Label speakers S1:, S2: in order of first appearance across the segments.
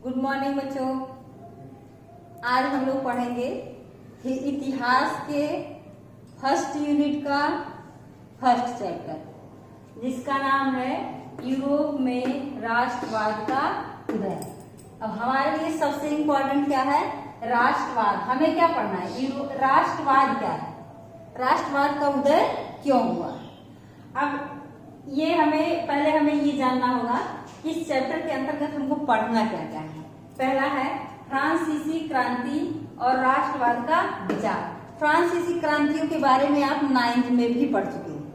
S1: Good morning बच्चों। आज हम लोग पढ़ेंगे इतिहास के फर्स्ट यूनिट का फर्स्ट चैप्टर, जिसका नाम है यूरोप में राष्ट्रवाद का उदय। अब हमारे लिए सबसे इम्पोर्टेंट क्या है? राष्ट्रवाद। हमें क्या पढ़ना है? राष्ट्रवाद क्या है, राष्ट्रवाद का उदय क्यों हुआ। अब ये हमें ये जानना होगा कि इस चैप्टर के अंतर्गत हमको पढ़ना क्या क्या है। पहला है फ्रांसीसी क्रांति और राष्ट्रवाद का विचार। फ्रांसीसी क्रांतियों के बारे में आप 9th में भी पढ़ चुके हैं,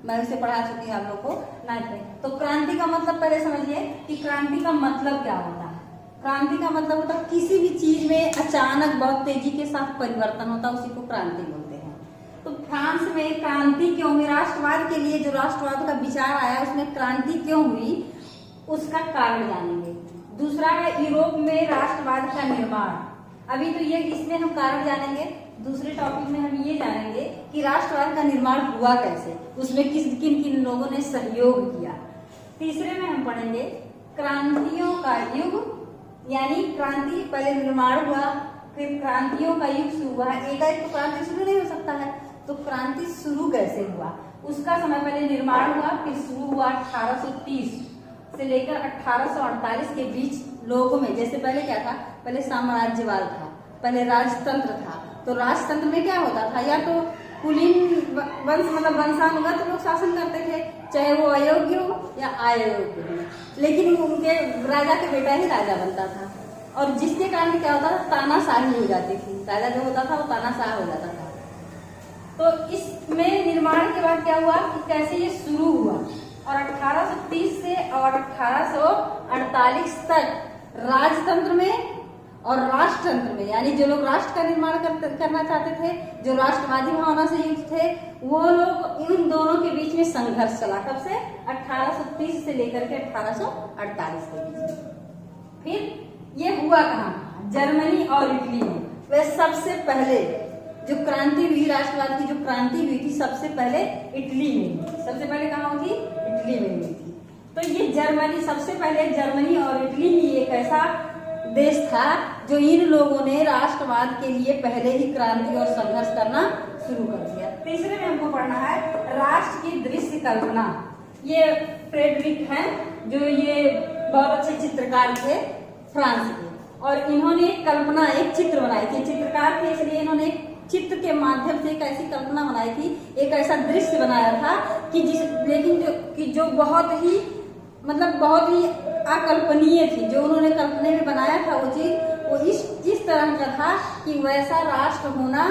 S1: मैं उसे पढ़ा चुकी हूँ आप लोग को 9th में। तो क्रांति का मतलब पहले समझिए कि क्रांति का मतलब क्या होता है। क्रांति का मतलब होता है किसी भी चीज में अचानक बहुत तेजी के साथ परिवर्तन होता है, उसी को क्रांति बोलते हैं। तो फ्रांस में क्रांति क्यों हुई? राष्ट्रवाद के लिए जो राष्ट्रवाद का विचार आया उसमें क्रांति क्यों हुई, उसका कारण जानेंगे। दूसरा है यूरोप में राष्ट्रवाद का निर्माण। अभी तो ये इसमें हम कारण जानेंगे। दूसरे टॉपिक में हम ये जानेंगे कि राष्ट्रवाद का निर्माण हुआ कैसे, उसमें किन किन लोगों ने सहयोग किया। तीसरे में हम पढ़ेंगे क्रांतियों का युग, यानी क्रांति पहले निर्माण हुआ फिर क्रांतियों का युग शुरू हुआ। एकाएक तो क्रांति शुरू नहीं हो सकता है, तो क्रांति शुरू कैसे हुआ, उसका समय पहले निर्माण हुआ फिर शुरू हुआ 1830 से लेकर 1848 के बीच लोगों में। जैसे पहले क्या था, पहले साम्राज्यवाद था, पहले राजतंत्र था। तो राजतंत्र में क्या होता था, या तो कुलीन वंश मतलब वंशानुगत लोग शासन करते थे, चाहे वो अयोग्य हो या अयोग्य हो, लेकिन उनके राजा के बेटा ही राजा बनता था। और जिसके कारण क्या होता था, तानाशाही हो जाती थी। राजा जो होता था वो तानाशाह हो जाता था। तो इसमें निर्माण के बाद क्या हुआ कि कैसे ये शुरू हुआ, और 1830 से और 1848 तक राजतंत्र में और राष्ट्रतंत्र में, यानी जो लोग राष्ट्र का निर्माण करना चाहते थे, जो राष्ट्रवादी भावना से युक्त थे, वो लोग इन दोनों के बीच में संघर्ष चला। कब से? 1830 से लेकर के 1848 के बीच में। फिर ये हुआ कहाँ? जर्मनी और इटली में। वह सबसे पहले जो क्रांति हुई, राष्ट्रवाद की जो क्रांति हुई थी, सबसे पहले इटली में हुई। सबसे पहले कहाँ हुई थी? इटली में हुई थी। तो ये जर्मनी, सबसे पहले जर्मनी और इटली ही एक ऐसा देश था जो इन लोगों ने राष्ट्रवाद के लिए पहले ही क्रांति और संघर्ष करना शुरू कर दिया। तीसरे में हमको पढ़ना है राष्ट्र की दृश्य कल्पना। ये फ्रेडरिक हैं, जो ये बहुत अच्छे चित्रकार थे फ्रांस के, और इन्होंने एक कल्पना, एक चित्र बनाई थी। चित्रकार थे इसलिए इन्होंने एक चित्र के माध्यम से एक ऐसी कल्पना बनाई थी, एक ऐसा दृश्य बनाया था कि जो बहुत ही बहुत ही अकल्पनीय थी। जो उन्होंने कल्पना में बनाया था वो चीज, वो इस तरह का था कि वैसा राष्ट्र होना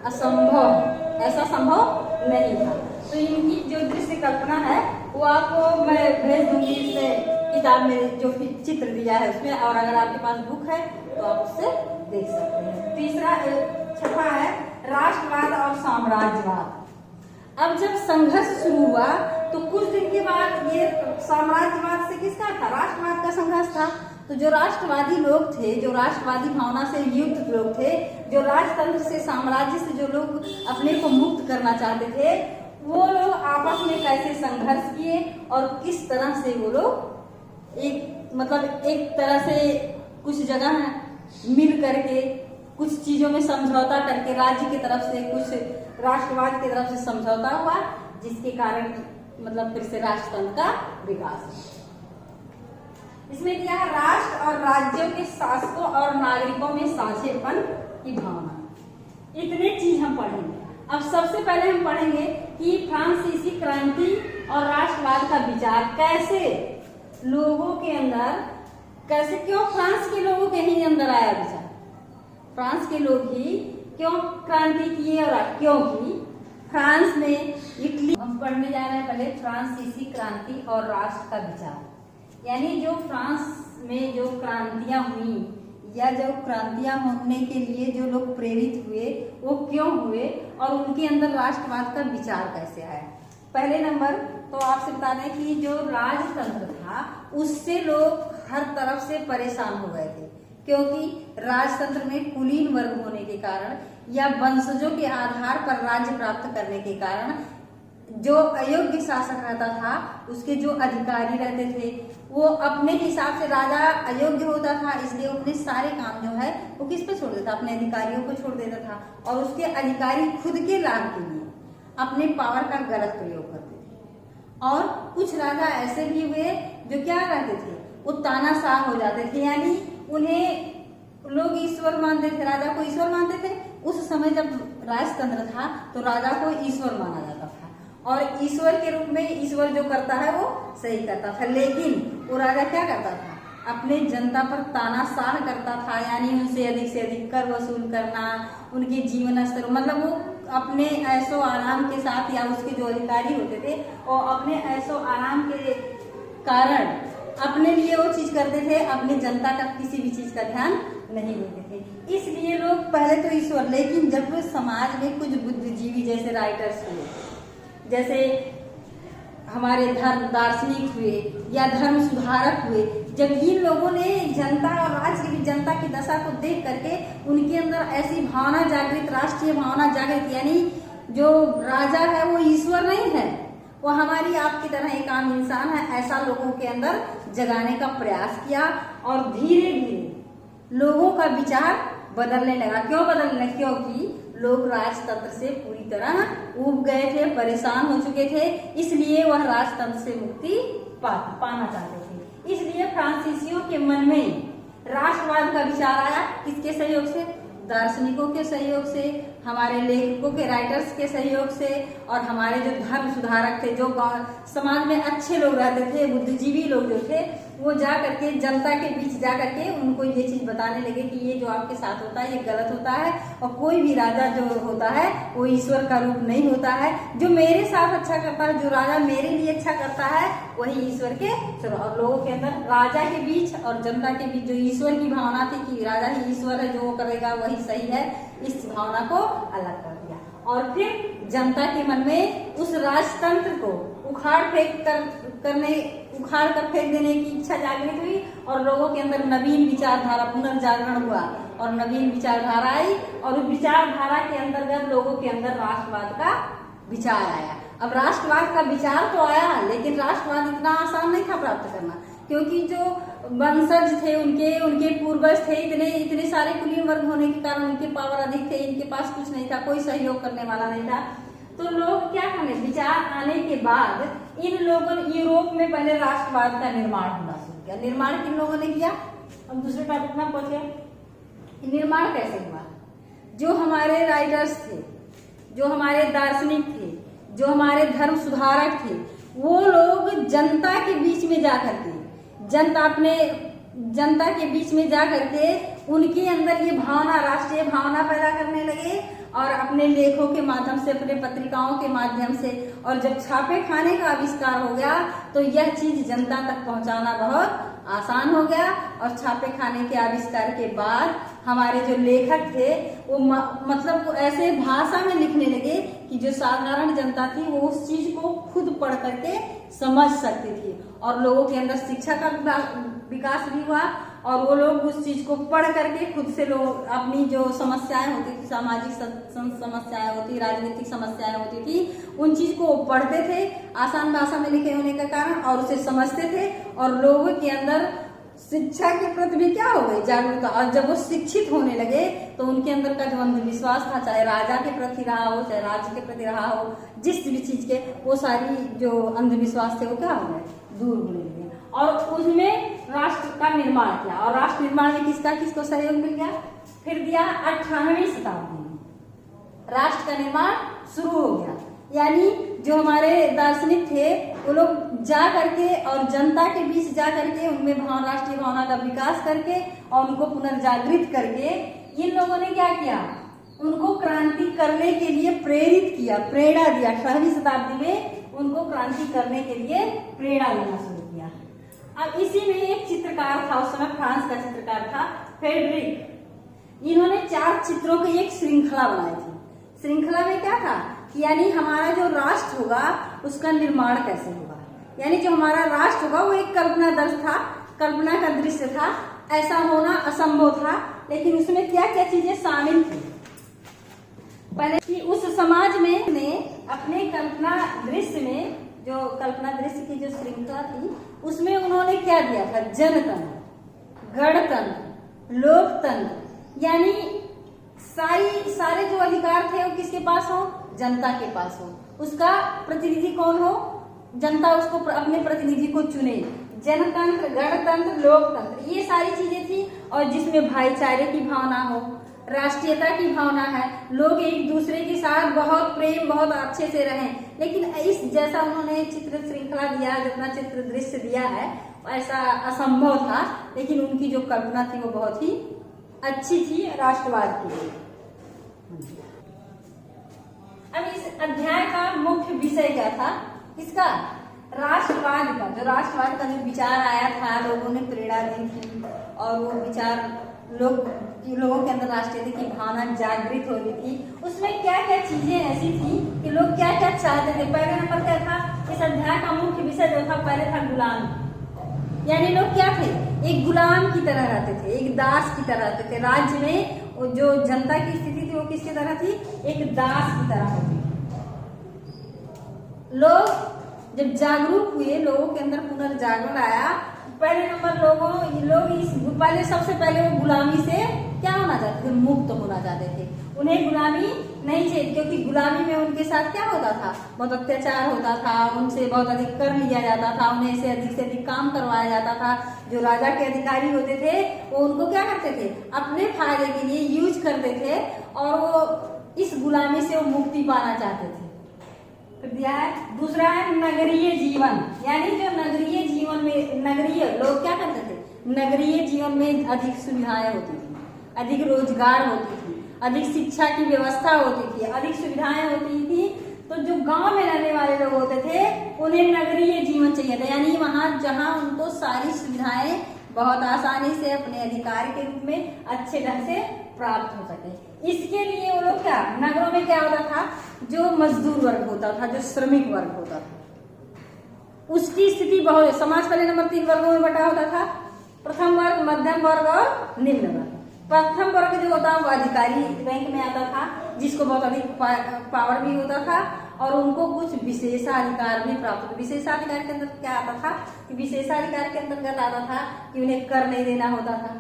S1: असंभव, ऐसा संभव नहीं था। तो इनकी जो दृश्य कल्पना है वो आपको मैं भेज दूंगी इसमें किताब में, जो चित्र दिया है उसमें, और अगर आपके पास बुक है तो आप उससे देख सकते हैं। तीसरा छठा है राष्ट्रवाद और साम्राज्यवाद। अब जब संघर्ष शुरू हुआ तो कुछ दिन के बाद ये साम्राज्यवाद से किसका था? राष्ट्रवाद का संघर्ष था। तो जो राष्ट्रवादी लोग थे, जो राष्ट्रवादी भावना से युक्त लोग थे, जो राजतंत्र से, साम्राज्य से जो लोग अपने को मुक्त करना चाहते थे, वो लोग आपस में कैसे संघर्ष किए और किस तरह से वो लोग एक तरह से कुछ जगह मिल करके कुछ चीजों में समझौता करके, राज्य की तरफ से कुछ राष्ट्रवाद की तरफ से समझौता हुआ, जिसके कारण फिर से राष्ट्रतंत्र का विकास। इसमें क्या है? राष्ट्र और राज्यों के शासकों और नागरिकों में साझेपन की भावना। इतने चीज हम पढ़ेंगे। अब सबसे पहले हम पढ़ेंगे कि फ्रांसीसी क्रांति और राष्ट्रवाद का विचार कैसे लोगों के अंदर, कैसे, क्यों फ्रांस के लोगों के ही अंदर आया विचार। फ्रांस के लोग ही क्यों क्रांति किए और क्यों की? फ्रांस में, इटली, हम पढ़ने जा रहे हैं पहले फ्रांसीसी क्रांति और राष्ट्र का विचार। यानी जो फ्रांस में जो क्रांतियां हुई या जो क्रांतियां होने के लिए जो लोग प्रेरित हुए, वो क्यों हुए और उनके अंदर राष्ट्रवाद का विचार कैसे आया। पहले नंबर तो आपसे बता दें कि जो राजतंत्र था उससे लोग हर तरफ से परेशान हो गए थे, क्योंकि राजतंत्र में कुलीन वर्ग होने के कारण या वंशजों के आधार पर राज्य प्राप्त करने के कारण जो अयोग्य शासक रहता था, उसके जो अधिकारी रहते थे वो अपने हिसाब से राजा अयोग्य होता था, इसलिए वो अपने सारे काम जो है वो किस पे छोड़ देता, अपने अधिकारियों को छोड़ देता था, और उसके अधिकारी खुद के लाभ के लिए अपने पावर का गलत प्रयोग करते थे। और कुछ राजा ऐसे भी हुए जो क्या करते थे, वो तानाशाह हो जाते थे, यानी उन्हें लोग ईश्वर मानते थे, राजा को ईश्वर मानते थे। उस समय जब राजतंत्र था तो राजा को ईश्वर माना जाता था, और ईश्वर के रूप में ईश्वर जो करता है वो सही करता था। लेकिन वो राजा क्या करता था, अपने जनता पर तानाशाह करता था, यानी उनसे अधिक कर वसूल करना, उनके जीवन स्तर, मतलब वो अपने ऐशो आराम के साथ, या उसके जो अधिकारी होते थे और अपने ऐशो आराम के कारण अपने लिए वो चीज करते थे, अपनी जनता का किसी भी चीज का ध्यान नहीं देते थे। इसलिए लोग पहले तो ईश्वर, लेकिन जब समाज में कुछ बुद्धिजीवी जैसे राइटर्स हुए, जैसे हमारे धर्म दार्शनिक हुए या धर्म सुधारक हुए, जब इन लोगों ने जनता और राज्य की जनता की दशा को देख करके उनके अंदर ऐसी भावना जागृत, राष्ट्रीय भावना जागृत, यानी जो राजा है वो ईश्वर नहीं है, वो हमारी आपकी तरह एक आम इंसान है, ऐसा लोगों के अंदर जगाने का प्रयास किया। और धीरे धीरे लोगों का विचार बदलने लगा। क्यों बदलने? क्योंकि लोग राजतंत्र से पूरी तरह ऊब गए थे, परेशान हो चुके थे, इसलिए वह राजतंत्र से मुक्ति पाना चाहते थे। इसलिए फ्रांसीसियों के मन में राष्ट्रवाद का विचार आया। किसके सहयोग से? दार्शनिकों के सहयोग से, हमारे लेखकों के, राइटर्स के सहयोग से, और हमारे जो धर्म सुधारक थे, जो समाज में अच्छे लोग रहते थे, बुद्धिजीवी लोग जो थे, वो जा करके जनता के बीच जा करके उनको ये चीज बताने लगे कि ये जो आपके साथ होता है ये गलत होता है, और कोई भी राजा जो होता है वो ईश्वर का रूप नहीं होता है। जो मेरे साथ अच्छा करता है, जो राजा मेरे लिए अच्छा करता है, वही ईश्वर के। और लोगों के अंदर राजा के बीच और जनता के बीच जो ईश्वर की भावना थी कि राजा ही ईश्वर है, जो वो करेगा वही सही है, इस भावना को अलग कर दिया। और फिर जनता के मन में उस राजतंत्र को उखाड़ कर फेंक देने की इच्छा जागृत हुई, और लोगों के अंदर नवीन विचारधारा, पुनर्जागरण हुआ, और नवीन विचारधारा आई, और उस विचारधारा के अंतर्गत लोगों के अंदर राष्ट्रवाद का विचार आया। अब राष्ट्रवाद का विचार तो आया, लेकिन राष्ट्रवाद इतना आसान नहीं था प्राप्त करना, क्योंकि जो वंशज थे, उनके पूर्वज थे, इतने सारे कुलीन वर्ग होने के कारण उनके पावर अधिक थे, इनके पास कुछ नहीं था, कोई सहयोग करने वाला नहीं था। तो लोग क्या करने, विचार आने के बाद इन लोगों ने यूरोप में पहले राष्ट्रवाद का निर्माण होना शुरू किया। निर्माण किन लोगों ने किया? अब दूसरे टॉपिक में पहुंचे। निर्माण कैसे हुआ? जो हमारे राइटर्स थे, जो हमारे दार्शनिक थे, जो हमारे धर्म सुधारक थे, वो लोग जनता के बीच में जा करके, जनता के बीच में जा करके उनके अंदर ये भावना, राष्ट्रीय भावना पैदा करने लगे, और अपने लेखों के माध्यम से, अपने पत्रिकाओं के माध्यम से, और जब छापे खाने का आविष्कार हो गया तो यह चीज जनता तक पहुंचाना बहुत आसान हो गया। और छापे खाने के आविष्कार के बाद हमारे जो लेखक थे वो मतलब वो ऐसे भाषा में लिखने लगे कि जो साधारण जनता थी वो उस चीज को खुद पढ़ करके समझ सकती थी, और लोगों के अंदर शिक्षा का विकास भी हुआ, और वो लोग उस चीज को पढ़ करके खुद से लोग अपनी जो समस्याएं होती थी, सामाजिक समस्याएं होती, राजनीतिक समस्याएं होती थी, उन चीज को पढ़ते थे आसान भाषा में लिखे होने के कारण, और उसे समझते थे, और लोगों के अंदर शिक्षा के प्रति भी क्या हो गई, जागरूकता। और जब वो शिक्षित होने लगे तो उनके अंदर का जो अंधविश्वास था, चाहे राजा के प्रति रहा हो, चाहे राज्य के प्रति रहा हो, जिस भी चीज के, वो सारी जो अंधविश्वास थे वो क्या हो गए, दूर होने लगे। और उसमें राष्ट्र का निर्माण किया, और राष्ट्र निर्माण में किसको सहयोग मिल गया? फिर दिया 18वीं शताब्दी में राष्ट्र का निर्माण शुरू हो गया। यानी जो हमारे दार्शनिक थे वो लोग जा करके और जनता के बीच जा करके उनमें राष्ट्रीय भावना का विकास करके और उनको पुनर्जागृत करके इन लोगों ने क्या किया, उनको क्रांति करने के लिए प्रेरित किया, प्रेरणा दिया। 18वीं शताब्दी में उनको क्रांति करने के लिए प्रेरणा देना शुरू किया। अब इसी में एक चित्रकार था, उस समय फ्रांस का चित्रकार था फ्रेडरिक। इन्होंने 4 चित्रों की एक श्रृंखला बनाई थी। श्रृंखला में क्या था, यानी हमारा जो राष्ट्र होगा उसका निर्माण कैसे होगा, यानी जो हमारा राष्ट्र होगा वो एक कल्पनादर्श था, कल्पना का दृश्य था, ऐसा होना असंभव था, लेकिन उसमें क्या क्या चीजें शामिल थी। पहले कि उस समाज में अपने कल्पना दृश्य में जो कल्पना दृश्य की जो श्रृंखला थी उसमें उन्होंने क्या दिया था, जनतंत्र, गणतंत्र, लोकतंत्र, यानी सारे जो अधिकार थे वो किसके पास हो, जनता के पास हो, उसका प्रतिनिधि कौन हो, जनता उसको अपने प्रतिनिधि को चुने। जनतंत्र, गणतंत्र, लोकतंत्र, ये सारी चीजें थी, और जिसमें भाईचारे की भावना हो, राष्ट्रीयता की भावना है, लोग एक दूसरे के साथ बहुत प्रेम, बहुत अच्छे से रहें। लेकिन इस जैसा उन्होंने चित्र श्रृंखला दिया, जितना चित्र दृश्य दिया है ऐसा असंभव था, लेकिन उनकी जो कल्पना थी वो बहुत ही अच्छी थी राष्ट्रवाद के लिए। अब इस अध्याय का मुख्य विषय क्या था, इसका राष्ट्रवाद का, जो राष्ट्रवाद का जो विचार आया था, लोगों ने प्रेरणा दी थी, और वो विचार लोगों के अंदर राष्ट्रीयता की भावना जागृत हो रही थी। उसमें क्या क्या चीजें ऐसी थी कि लोग क्या क्या चाहते थे। पहले नंबर क्या था, इस अध्याय का मुख्य विषय जो था पहले था गुलाम, यानी लोग क्या थे, एक गुलाम की तरह रहते थे, एक दास की तरह रहते थे। राज्य में जो जनता की स्थिति थी वो किसकी तरह थी, एक दास की तरह होती थी। लोग जब जागरूक हुए, लोगों के अंदर पुनर्जागरण आया, पहले नंबर पहले सबसे पहले वो गुलामी से क्या होना चाहते थे, मुक्त होना चाहते थे। उन्हें गुलामी नहीं चाहिए, क्योंकि गुलामी में उनके साथ क्या होता था, बहुत अत्याचार होता था, उनसे बहुत अधिक कर लिया जाता था, उन्हें से अधिक काम करवाया जाता था। जो राजा के अधिकारी होते थे वो उनको क्या करते थे, अपने फायदे के लिए यूज करते थे, और वो इस गुलामी से वो मुक्ति पाना चाहते थे। दिया है दूसरा है नगरीय जीवन, यानी जो नगरीय जीवन में नगरीय लोग क्या करते थे, नगरीय जीवन में अधिक सुविधाएं होती थी, अधिक रोजगार होती थी, अधिक शिक्षा की व्यवस्था होती थी, अधिक सुविधाएं होती थी। तो जो गांव में रहने वाले लोग होते थे उन्हें नगरीय जीवन चाहिए था, यानी वहां जहां उनको सारी सुविधाएं बहुत आसानी से अपने अधिकार के रूप में अच्छे ढंग से प्राप्त हो सके। इसके लिए वो लोग क्या, नगरों में क्या होता था, जो मजदूर वर्ग होता था, जो श्रमिक वर्ग होता था, उसकी स्थिति बहुत, समाज पहले नंबर 3 वर्गों में बटा होता था, प्रथम वर्ग, मध्यम वर्ग और निम्न वर्ग। प्रथम वर्ग जो होता वो अधिकारी रैंक में आता था, जिसको बहुत अधिक पावर भी होता था, और उनको कुछ विशेषाधिकार भी प्राप्त होते। विशेषाधिकार के अंदर क्या आता था कि विशेषाधिकार के अंतर्गत आता था कि उन्हें कर नहीं देना होता था,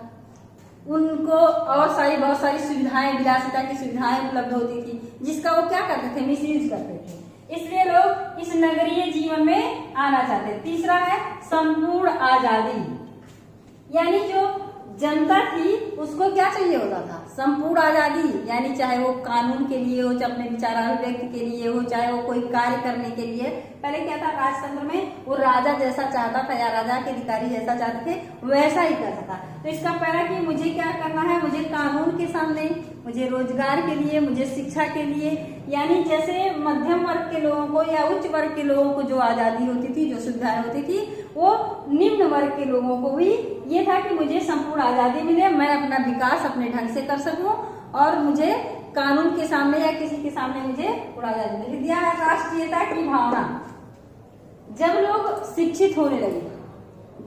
S1: उनको और बहुत सारी सुविधाएं, विलासिता की सुविधाएं उपलब्ध होती थी, जिसका वो क्या करते थे, मिसयूज करते थे। इसलिए लोग इस नगरीय जीवन में आना चाहते। तीसरा है संपूर्ण आजादी, यानी जो जनता थी उसको क्या चाहिए होता था, संपूर्ण आजादी, यानी चाहे वो कानून के लिए हो, चाहे अपने विचार अभिव्यक्ति के लिए हो, चाहे वो कोई कार्य करने के लिए। पहले क्या था, राजतंत्र में वो राजा जैसा चाहता था या राजा के अधिकारी जैसा चाहते थे वैसा ही करता था। तो इसका पहला कि मुझे क्या करना है, मुझे कानून के सामने, मुझे रोजगार के लिए, मुझे शिक्षा के लिए, यानी जैसे मध्यम वर्ग के लोगों को या उच्च वर्ग के लोगों को जो आजादी होती थी, जो सुविधाएं होती थी, वो निम्न वर्ग के लोगों को भी ये था कि मुझे संपूर्ण आजादी मिले, मैं अपना विकास अपने ढंग से कर सकूं, और मुझे कानून के सामने या किसी के सामने मुझे पूरा आजादी मिले। दिया है राष्ट्रीयता की भावना। जब लोग शिक्षित होने लगे,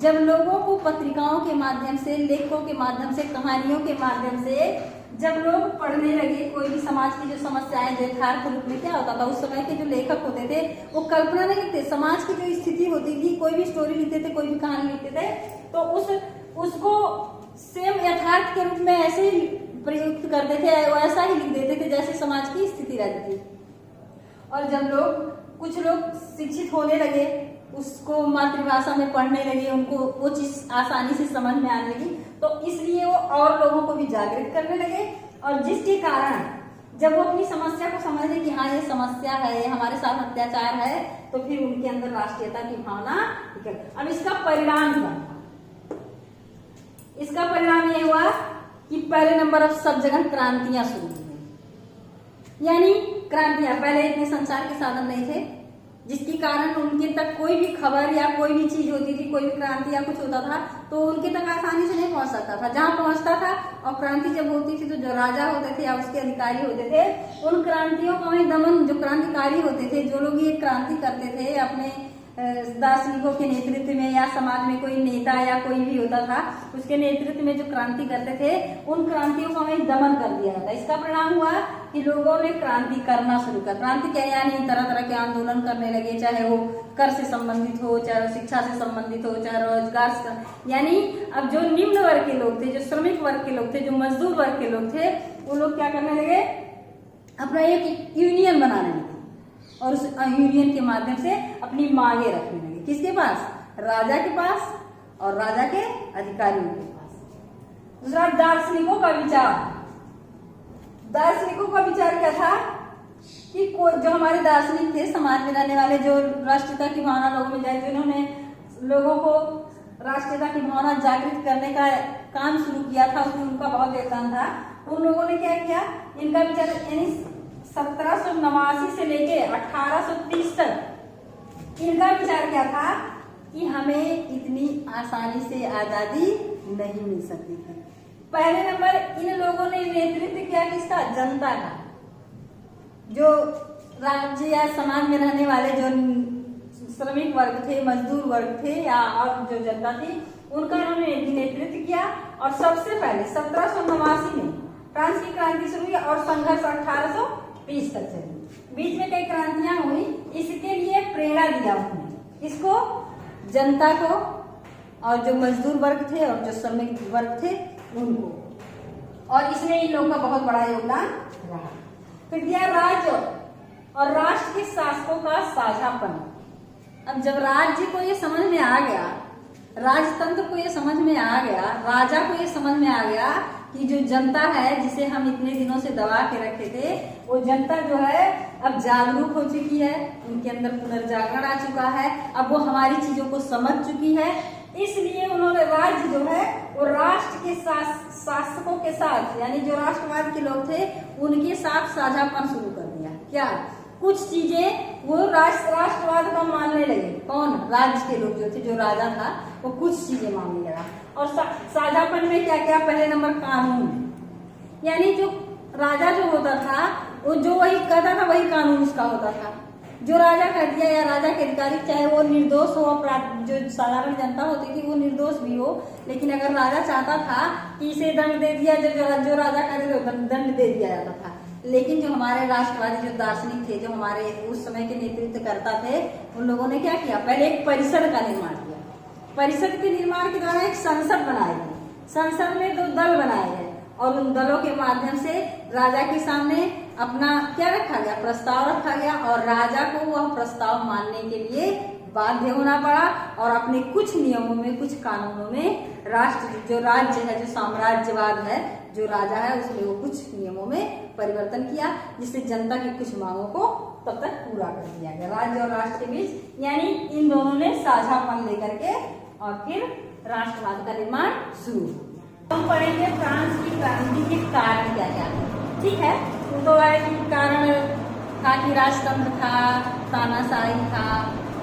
S1: जब लोगों को पत्रिकाओं के माध्यम से, लेखों के माध्यम से, कहानियों के माध्यम से जब लोग पढ़ने लगे, कोई भी समाज की जो समस्याएं यथार्थ रूप में क्या होता था, उस समय के जो लेखक होते थे वो कल्पना नहीं लिखते, समाज की जो स्थिति होती थी, कोई भी स्टोरी लिखते थे, कोई भी कहानी लिखते थे, तो उसको सेम यथार्थ के रूप में ऐसे ही प्रयुक्त करते थे, वैसा ही लिख देते थे जैसे समाज की स्थिति रहती थी। और जब कुछ लोग शिक्षित होने लगे, उसको मातृभाषा में पढ़ने लगे, उनको वो चीज आसानी से समझ में आने लगी, तो इसलिए वो और लोगों को भी जागृत करने लगे, और जिसके कारण जब वो अपनी समस्या को समझे कि हाँ ये समस्या है, हमारे साथ अत्याचार है, तो फिर उनके अंदर राष्ट्रीयता की भावना निकल। अब इसका परिणाम क्या था, इसका परिणाम ये हुआ कि पहले नंबर अब सब जगह क्रांतियां शुरू हुई। यानी क्रांतियां, पहले इतने संचार के साधन नहीं थे, जिसके कारण उनके तक कोई भी खबर या कोई भी चीज होती थी, कोई भी क्रांति या कुछ होता था तो उनके तक आसानी से नहीं पहुंच सकता था। जहां पहुंचता था, और क्रांति जब होती थी तो जो राजा होते थे या उसके अधिकारी होते थे, उन क्रांतियों का दमन, जो क्रांतिकारी होते थे, जो लोग ये क्रांति करते थे, अपने दार्शनिकों के नेतृत्व में या समाज में कोई नेता या कोई भी होता था, उसके नेतृत्व में जो क्रांति करते थे, उन क्रांतियों को हमें दमन कर दिया जाता। इसका परिणाम हुआ कि लोगों ने क्रांति करना शुरू कर। क्रांति क्या, यानी तरह तरह के आंदोलन करने लगे, चाहे वो कर से संबंधित हो, चाहे शिक्षा से संबंधित हो, चाहे रोजगार से। यानी अब जो निम्न वर्ग के लोग थे, जो श्रमिक वर्ग के लोग थे, जो मजदूर वर्ग के लोग थे, वो लोग क्या करने लगे, अपना एक यूनियन बनाने लगे और उस यूनियन के माध्यम से अपनी मांगे रखने लगे। किसके पास? राजा के पास और राजा के अधिकारियों के पास। दूसरा, दार्शनिकों का विचार। दार्शनिकों का विचार क्या था कि जो हमारे दार्शनिक थे, समाज में रहने वाले, जो राष्ट्रीयता की भावना लोगों में जाए, जिन्होंने लोगों को राष्ट्रीयता की भावना जागृत करने का काम शुरू किया था, उसमें उनका बहुत योगदान था। उन लोगों ने क्या किया, इनका विचार यानी 1789 से लेके 1830 तक इनका विचार क्या था कि हमें इतनी आसानी से आजादी नहीं मिल सकती थी। पहले नंबर, इन लोगों ने नेतृत्व किया किसका? जनता का। जो राज्य या समाज में रहने वाले जो श्रमिक वर्ग थे, मजदूर वर्ग थे या और जो जनता थी, उनका उन्होंने नेतृत्व किया। और सबसे पहले 1789 में फ्रांस की क्रांति शुरू हुई और संघर्ष 1820 तक चली। बीच में कई क्रांतियां हुई, इसके लिए प्रेरणा दिया उन्होंने। इसको? जनता को, और जो मजदूर वर्ग थे और जो श्रमिक वर्ग थे उनको। और इसमें इन लोगों का बहुत बड़ा योगदान रहा। फिर दिया राज्य और राष्ट्र के शासकों का साझापन। अब जब राज्य को ये समझ में आ गया, राजतंत्र को ये समझ में आ गया, राजा को ये समझ में आ गया कि जो जनता है, जिसे हम इतने दिनों से दबा के रखे थे, वो जनता जो है अब जागरूक हो चुकी है, उनके अंदर पुनर्जागरण आ चुका है, अब वो हमारी चीजों को समझ चुकी है। इसलिए उन्होंने राज्य जो है वो राष्ट्र के शासकों के साथ, यानी जो राष्ट्रवाद के लोग थे, उनके साथ साझापन शुरू कर दिया। क्या? कुछ चीजें वो राष्ट्रवाद का मानने लगे। कौन? राज्य के लोग जो थे, जो राजा था, वो कुछ चीजें मानने लगा। और साझापन में क्या क्या? पहले नंबर, कानून। यानी जो राजा जो होता था, वो जो वही कहता था वही कानून उसका होता था। जो राजा कर दिया या राजा के अधिकारी, चाहे वो निर्दोष हो, अपराध, जो साधारण जनता होती थी वो निर्दोष भी हो, लेकिन अगर राजा चाहता था कि इसे दंड दे दिया, जो राजा करे तो दंड दे दिया जाता था। लेकिन जो हमारे राष्ट्रवादी जो दार्शनिक थे, जो हमारे उस समय के नेतृत्व करता थे, उन लोगों ने क्या किया? पहले एक परिषद का निर्माण किया। परिषद के निर्माण के द्वारा एक संसद बनाई गई। संसद में 2 दल बनाए गए और उन दलों के माध्यम से राजा के सामने अपना क्या रखा गया? प्रस्ताव रखा गया और राजा को वह प्रस्ताव मानने के लिए बाध्य होना पड़ा और अपने कुछ नियमों में, कुछ कानूनों में राष्ट्र जो राज्य है, जो साम्राज्यवाद है, जो राजा है, उसमें वो कुछ नियमों में परिवर्तन किया, जिससे जनता की कुछ मांगों को तब तक पूरा कर दिया गया। राज्य और राष्ट्र के बीच, यानी इन दोनों ने साझापन लेकर के और फिर राष्ट्रवाद का निर्माण शुरू हुआ। हम पढ़ेंगे फ्रांस की क्रांति के कारण क्या क्या थे। ठीक है, तो कारण था कि राजतंत्र था, तानाशाही था,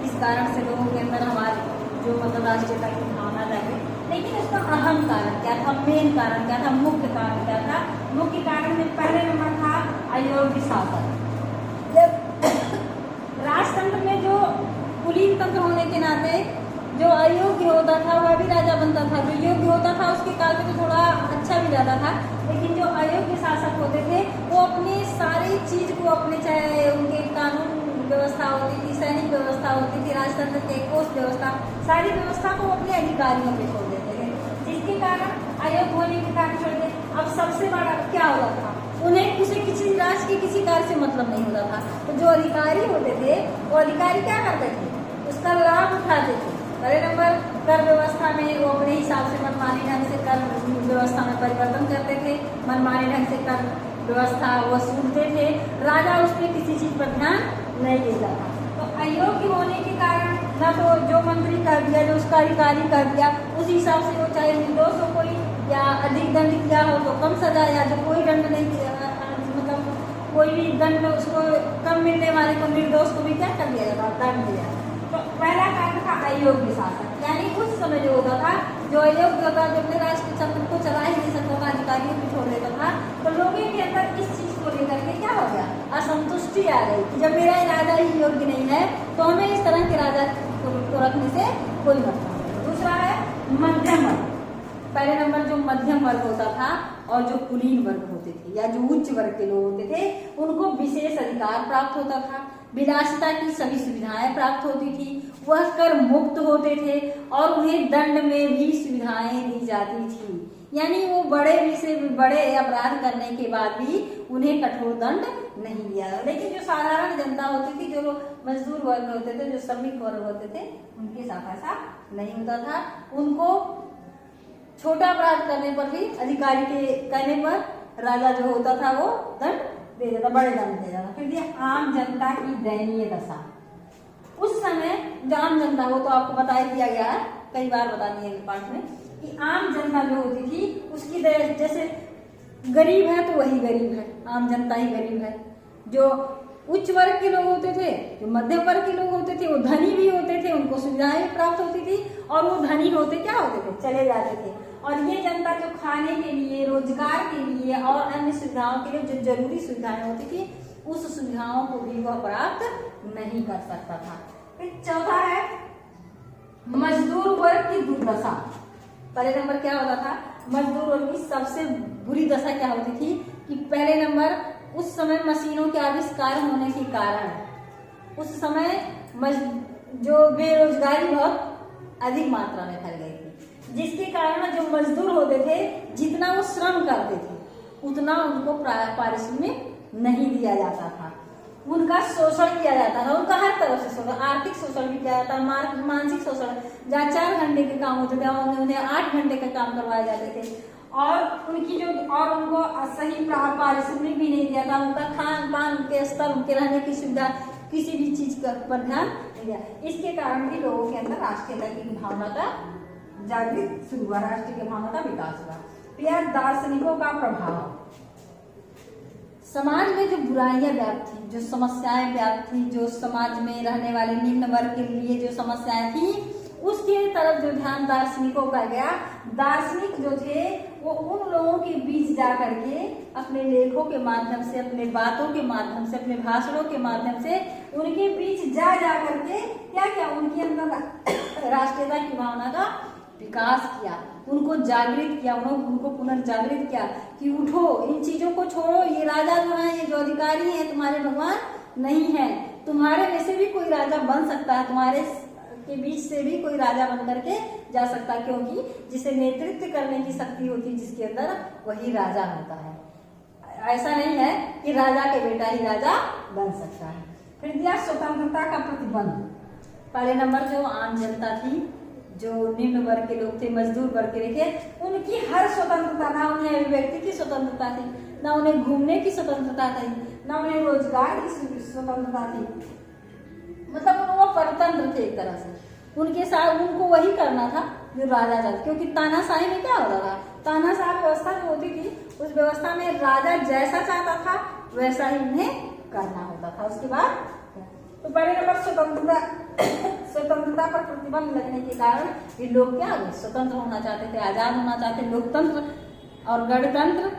S1: इस कारण से लोगों के अंदर हमारे जो मतलब राष्ट्रीयता की भावना जागी। लेकिन इसका अहम कारण क्या था? मेन कारण क्या था? मुख्य कारण क्या था? मुख्य कारण में पहले नंबर था अयोग्य शासन। राजतंत्र में जो कुलीन तंत्र होने के नाते जो अयोग्य होता था वह भी राजा बनता था, जो योग्य होता था उसके काल में तो थोड़ा अच्छा भी जाता था। लेकिन जो अयोग्य शासक होते थे वो अपनी सारी चीज को अपने, चाहे उनके कानून व्यवस्था होती थी, सैनिक व्यवस्था होती थी, राजतंत्र के कोष व्यवस्था, सारी व्यवस्था को अपने अधिकारियों पे छोड़ देते थे, जिसके कारण अयोग्य होने के कारण छोड़ देते। अब सबसे बड़ा क्या होता था? उन्हें किसी राष्ट्र के किसी कार्य से मतलब नहीं होता था। तो जो अधिकारी होते थे वो अधिकारी क्या करते थे? उसका लाभ उठाते थे। पहले नंबर, कर व्यवस्था में वो अपने हिसाब से मनमानी ढंग से कर व्यवस्था में परिवर्तन करते थे, मनमानी ढंग से कर व्यवस्था वसूलते थे। राजा उस पर किसी चीज पर ध्यान नहीं देता था। तो अयोग्य होने के कारण न तो जो मंत्री कर दिया, जो उसका अधिकारी कर दिया, उस हिसाब से वो चाहे निर्दोष हो कोई या अधिक दंड किया हो तो कम सजा, या जो कोई दंड नहीं मतलब कोई भी दंड उसको कम मिलने वाले को, निर्दोष को भी क्या कर दिया जाता? दंड दिया। तो पहला कारण था अयोग्य शासन। यानी उस समय जो होता था, जो अयोग्य होता, जो अपने राष्ट्र तंत्र को चला ही नहीं सकता था, अधिकारियों को छोड़ देता था, तो लोगों के अंदर इस चीज को लेकर के क्या हो गया? असंतुष्टि आ गई कि जब मेरा राजा ही योग्य नहीं है तो हमें इस तरह के राजा को रखने से कोई मतलब नहीं। दूसरा है मध्यम वर्ग। पहले नंबर जो मध्यम वर्ग होता था और जो कुलीन वर्ग होते थे या जो उच्च वर्ग के लोग होते थे उनको विशेष अधिकार प्राप्त होता था, विलासिता की सभी सुविधाएं प्राप्त होती थी, वह कर मुक्त होते थे और उन्हें दंड में भी सुविधाएं दी जाती थी। यानी वो बड़े अपराध करने के बाद भी उन्हें कठोर दंड नहीं दिया। लेकिन जो साधारण जनता होती थी, जो लोग मजदूर वर्ग होते थे, जो श्रमिक वर्ग होते थे, उनके साथ ऐसा नहीं होता था। उनको छोटा अपराध करने पर भी अधिकारी के कहने पर राजा जो होता था वो दंड दे देता, बड़े दंड दे देता। फिर ये आम जनता की दयनीय दशा। उस समय जो आम जनता, वो तो आपको बताया दिया गया है, कई बार बता दिए पाठ में, कि आम जनता जो होती थी उसकी जैसे गरीब है तो वही गरीब है, आम जनता ही गरीब है। जो उच्च वर्ग के लोग होते थे, जो मध्यम वर्ग के लोग होते थे, वो धनी भी होते थे, उनको सुविधाएं भी प्राप्त होती थी, और वो धनी होते क्या होते थे, चले जाते थे। और ये जनता जो खाने के लिए, रोजगार के लिए और अन्य सुविधाओं के लिए जो जरूरी सुविधाएं होती थी, उस सुविधाओं को भी वह प्राप्त नहीं कर सकता था। फिर चौथा है मजदूर वर्ग की दुर्दशा। पहले नंबर क्या होता था, मजदूर वर्ग की सबसे बुरी दशा क्या होती थी कि पहले नंबर उस समय मशीनों के आविष्कार होने के कारण उस समय जो बेरोजगारी बहुत अधिक मात्रा में फैल गई थी, जिसके कारण जो मजदूर होते थे जितना वो श्रम करते थे उतना उनको पारिश्रमिक नहीं दिया जाता था, उनका शोषण किया जाता था, उनका हर तरफ से शोषण, आर्थिक शोषण भी किया जाता, मानसिक शोषण। जहाँ 4 घंटे के काम होते थे उन्हें 8 घंटे का काम करवाए जाते थे, और उनको सही पारिश्रमिक भी नहीं दिया था, उनका खान पान, उनके स्तर, उनके रहने की सुविधा, किसी भी चीज पर ध्यान नहीं दिया। इसके कारण भी लोगों के अंदर राष्ट्रीयता की भावना का जागृत शुरू हुआ, राष्ट्रीय की भावना का विकास हुआ। फिर दार्शनिकों का प्रभाव। समाज में जो बुराइयां व्याप्त थी, जो समस्याएं व्याप्त थी, जो समाज में रहने वाले निम्न वर्ग के लिए जो समस्याएं थी, उसके तरफ जो ध्यान दार्शनिकों का गया। दार्शनिक जो थे वो उन लोगों के बीच जा करके अपने लेखों के माध्यम से, अपने बातों के माध्यम से, अपने भाषणों के माध्यम से उनके बीच जा करके क्या उनके अंदर राष्ट्रीयता की भावना का विकास किया, उनको जागृत किया, उनको पुनर्जागृत किया कि उठो, इन चीजों को छोड़ो, ये राजा जो है, ये जो अधिकारी है, तुम्हारे भगवान नहीं है, तुम्हारे में से भी कोई राजा बन सकता है, तुम्हारे के बीच से भी कोई राजा बन करके जा सकता है, क्योंकि जिसे नेतृत्व करने की शक्ति होती है जिसके अंदर, वही राजा होता है। ऐसा नहीं है कि राजा के बेटा ही राजा बन सकता है। फिर दिया स्वतंत्रता का प्रतिबंध। पहले नंबर जो आम जनता थी, जो निम्न वर्ग के लोग थे, मजदूर वर्ग के थे, उनकी हर स्वतंत्रता, ना उन्हें अभिव्यक्ति की स्वतंत्रता थी, ना उन्हें घूमने की स्वतंत्रता थी, ना उन्हें रोजगार की स्वतंत्रता थी, मतलब वो परतंत्र थे एक तरह से। उनके साथ उनको वही करना था जो राजा चाहता, क्योंकि तानाशाही में क्या होता था, तानाशाह व्यवस्था जो होती थी, उस व्यवस्था में राजा जैसा चाहता था वैसा ही उन्हें करना होता था। उसके बाद तो पहले नंबर स्वतंत्रता पर प्रतिबंध लगने के कारण ये लोग क्या हुए, स्वतंत्र होना चाहते थे, आजाद होना चाहते, लोकतंत्र और गणतंत्र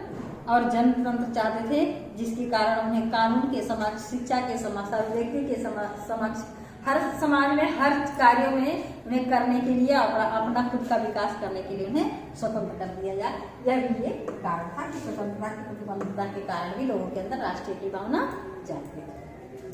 S1: और जनतंत्र चाहते थे, जिसके कारण उन्हें कानून के समक्ष, शिक्षा के समक्ष, अभिव्यक्ति के समक्ष, हर समाज में हर कार्यों में उन्हें करने के लिए, अपना खुद का विकास करने के लिए उन्हें स्वतंत्र कर दिया जाए। यह भी एक कारण था कि स्वतंत्रता की प्रतिबद्धता के कारण भी लोगों के अंदर राष्ट्रीय की भावना जागृत।